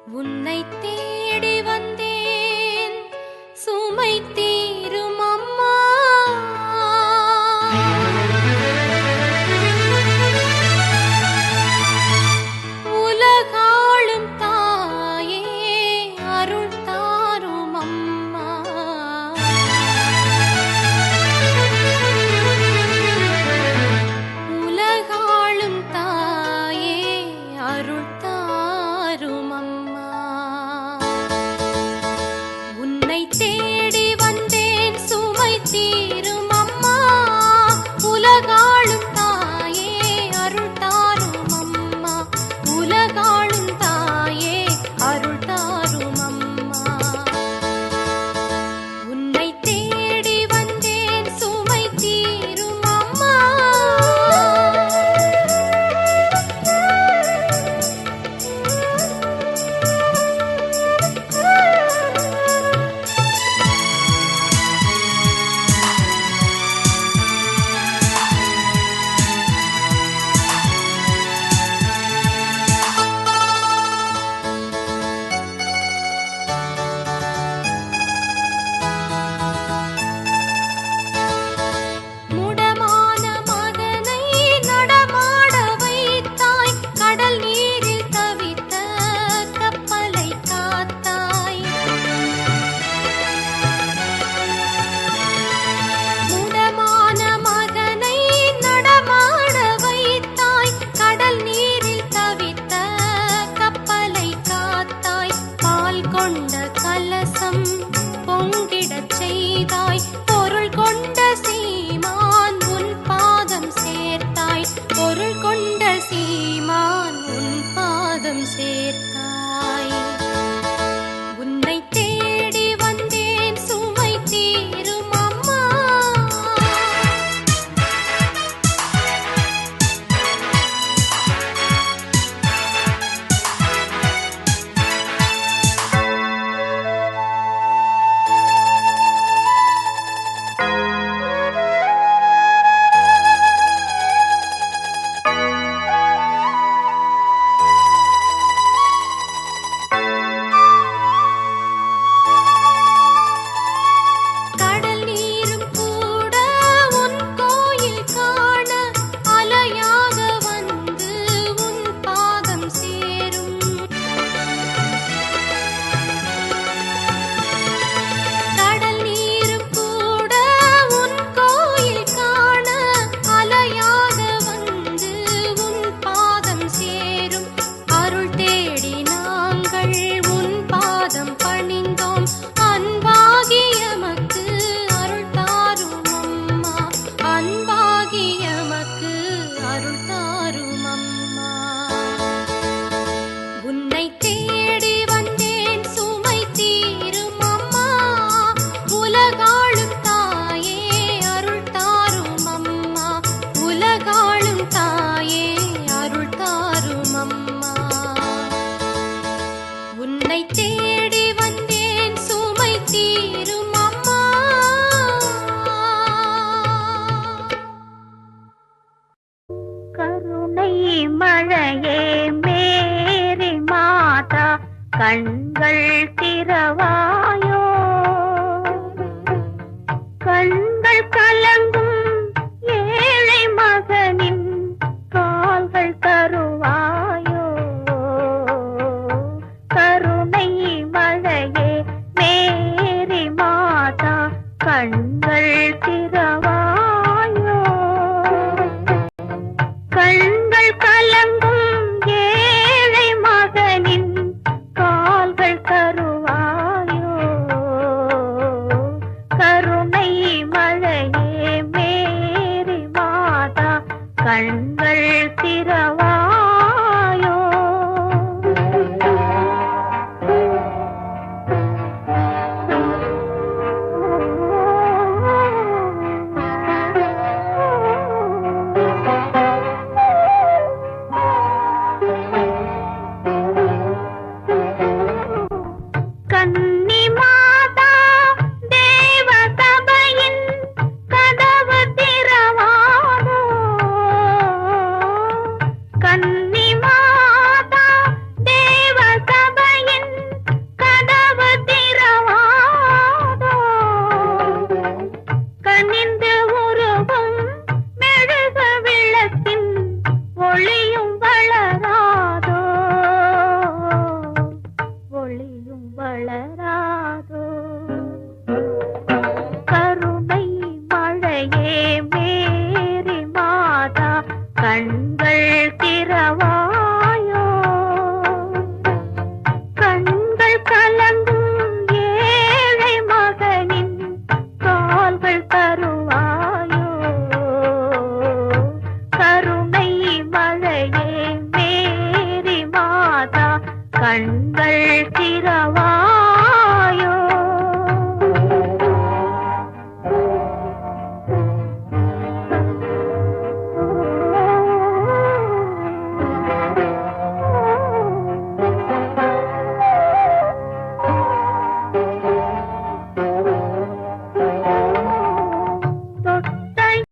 உன்னை தேடி வந்தேன் சுமை தீரும் அம்மா. உலகாளும் தாயே அருள் தாரும் அம்மா. உலகாளும் தாயே அருள் தாரும் அம்மா. உன்னை தேடி வந்தேன் சுமை தீரும் அம்மா. உலகாளும் தாயே அருள் தாரும் அம்மா. உலகாளும் தாயே அருள் தாரும் அம்மா. உன்னை தேடி வந்தேன் சுமை தீரும் அம்மா. முடமான மகனை நடமாட வைத்தாய். கடல் நீரில் தவித்த கப்பலை காத்தாய். முடமான மகனை நடமாட வைத்தாய். கடல் நீரில் தவித்த கப்பலை காத்தாய். பால் கொண்ட கலசம் பொங்கிடச் செய்தாய். பொருள் கொண்ட சீமான் உன் பாதம் சேர்த்தாய். பொருள் கொண்ட சீமான் உன் பாதம் சேர்த்தாய். உன்னை தேடி வந்தேன் சுமை தீரும் அம்மா. கடல் நீரும் கூட உன் கோயில் காண அலையாக வந்து உன் பாதம் சேரும். கடல் நீரும் கூட உன் கோயில் காண அலையாக வந்து உன் பாதம் சேரும். அருள் தேடி நாங்கள் உன் பாதம் பணிந்தோம். அன்பாகி எமக்கு அருள் தாரும் அம்மா. அன்பாகி எமக்கு அருள் தாரும் அம்மா. உன்னை தேடி வந்தேன் சுமை தீரும் அம்மா. உலகாளும் தாயே அருள் தாரும் அம்மா. உலகாளும் தாயே அருள் தாரும் அம்மா. உன்னை தேடி வந்தேன் சுமை தீரும் அம்மா. கருணை மழையே மேரி மாதா கண்கள் திறவாயோ. கண்கள் கலங்கும் ஏழை மகனின் கால்கள் தருவாயோ. கருணை மழையே மேரி மாதா கண்கள் திறவாயோ. கண்கள் கலங்கும் ஏழை மகனின் கால்கள் தருவாயோ. கண்கள் திறவா